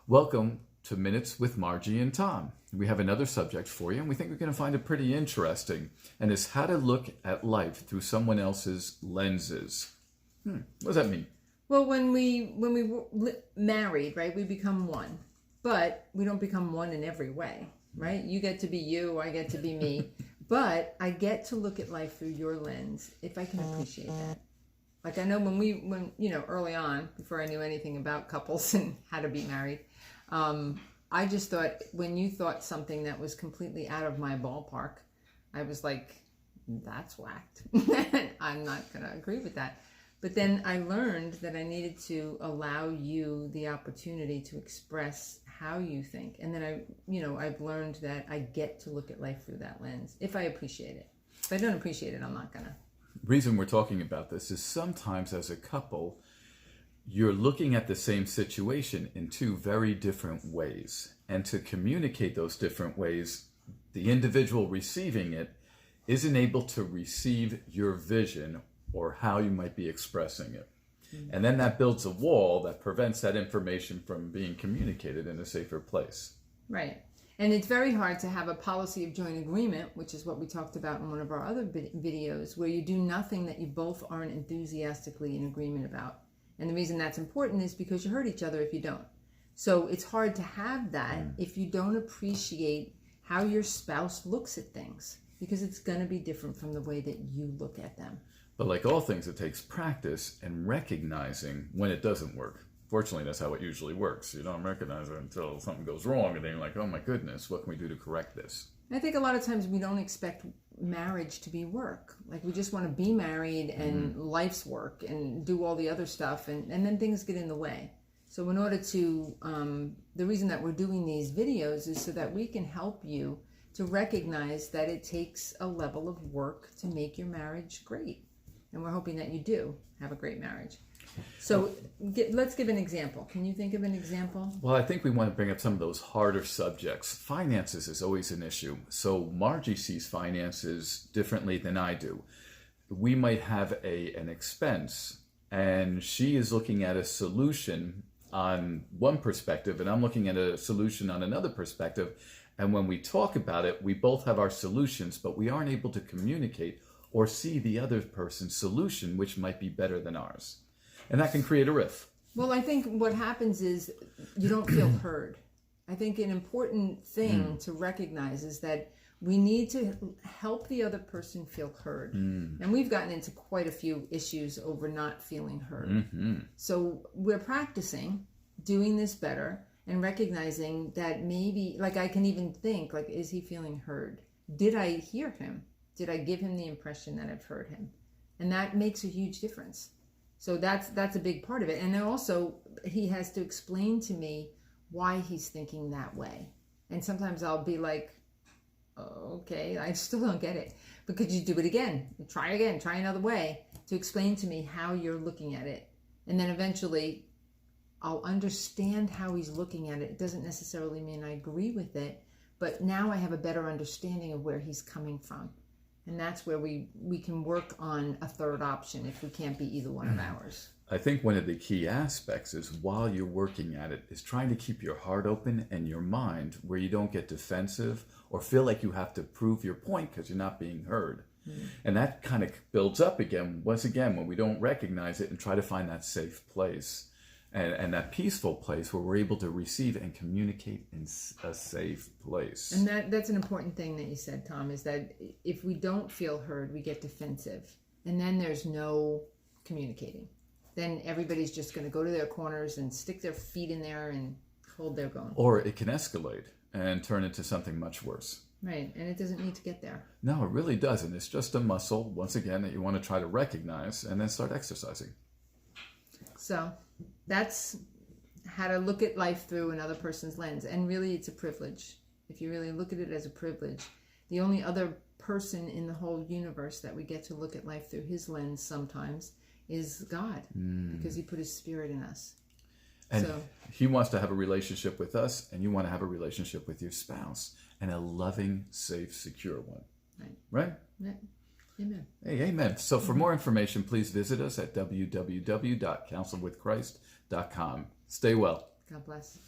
Welcome to Minutes with Margie and Tom. We have another subject for you, and we think we're going to find it pretty interesting, and it's how to look at life through someone else's lenses. What does that mean? Well, when we married, right, we become one, but we don't become one in every way, right? You get to be you, I get to be me, but I get to look at life through your lens if I can appreciate that. Like I know when early on, before I knew anything about couples and how to be married, I just thought when you thought something that was completely out of my ballpark, I was like, that's whacked. I'm not going to agree with that. But then I learned that I needed to allow you the opportunity to express how you think. And then I've learned that I get to look at life through that lens if I appreciate it. If I don't appreciate it, I'm not going to. The reason we're talking about this is sometimes as a couple, you're looking at the same situation in two very different ways. And to communicate those different ways, the individual receiving it isn't able to receive your vision or how you might be expressing it. And then that builds a wall that prevents that information from being communicated in a safer place. Right. And it's very hard to have a policy of joint agreement, which is what we talked about in one of our other videos, where you do nothing that you both aren't enthusiastically in agreement about. And the reason that's important is because you hurt each other if you don't. So it's hard to have that if you don't appreciate how your spouse looks at things, because it's going to be different from the way that you look at them. But like all things, it takes practice and recognizing when it doesn't work. Fortunately, that's how it usually works. You don't recognize it until something goes wrong, and then you're like, oh my goodness, what can we do to correct this? I think a lot of times we don't expect marriage to be work. Like we just want to be married and life's work and do all the other stuff, and then things get in the way. So in order to, the reason that we're doing these videos is so that we can help you to recognize that it takes a level of work to make your marriage great. And we're hoping that you do have a great marriage. So let's give an example. Can you think of an example? Well, I think we want to bring up some of those harder subjects. Finances is always an issue. So Margie sees finances differently than I do. We might have an expense, and she is looking at a solution on one perspective, and I'm looking at a solution on another perspective. And when we talk about it, we both have our solutions, but we aren't able to communicate or see the other person's solution, which might be better than ours. And that can create a rift. Well, I think what happens is you don't feel heard. I think an important thing to recognize is that we need to help the other person feel heard. And we've gotten into quite a few issues over not feeling heard. So we're practicing doing this better and recognizing that maybe, like I can even think, like, is he feeling heard? Did I hear him? Did I give him the impression that I've heard him? And that makes a huge difference. So that's a big part of it. And then also he has to explain to me why he's thinking that way. And sometimes I'll be like, oh, okay, I still don't get it. But could you do it again? Try another way to explain to me how you're looking at it. And then eventually I'll understand how he's looking at it. It doesn't necessarily mean I agree with it, but now I have a better understanding of where he's coming from. And that's where we can work on a third option if we can't be either one of ours. I think one of the key aspects is while you're working at it is trying to keep your heart open and your mind where you don't get defensive or feel like you have to prove your point because you're not being heard. And that kind of builds up again, once again, when we don't recognize it and try to find that safe place. And that peaceful place where we're able to receive and communicate in a safe place. And that's an important thing that you said, Tom, is that if we don't feel heard, we get defensive. And then there's no communicating. Then everybody's just going to go to their corners and stick their feet in there and hold their own. Or it can escalate and turn into something much worse. Right, and it doesn't need to get there. No, it really doesn't. It's just a muscle, once again, that you want to try to recognize and then start exercising. So that's how to look at life through another person's lens. And really, it's a privilege. If you really look at it as a privilege, the only other person in the whole universe that we get to look at life through his lens sometimes is God, because he put his spirit in us. And he wants to have a relationship with us, and you want to have a relationship with your spouse, and a loving, safe, secure one. Right? Yeah. Amen. Hey, amen. So for more information, please visit us at www.counselwithchrist.com. Stay well. God bless.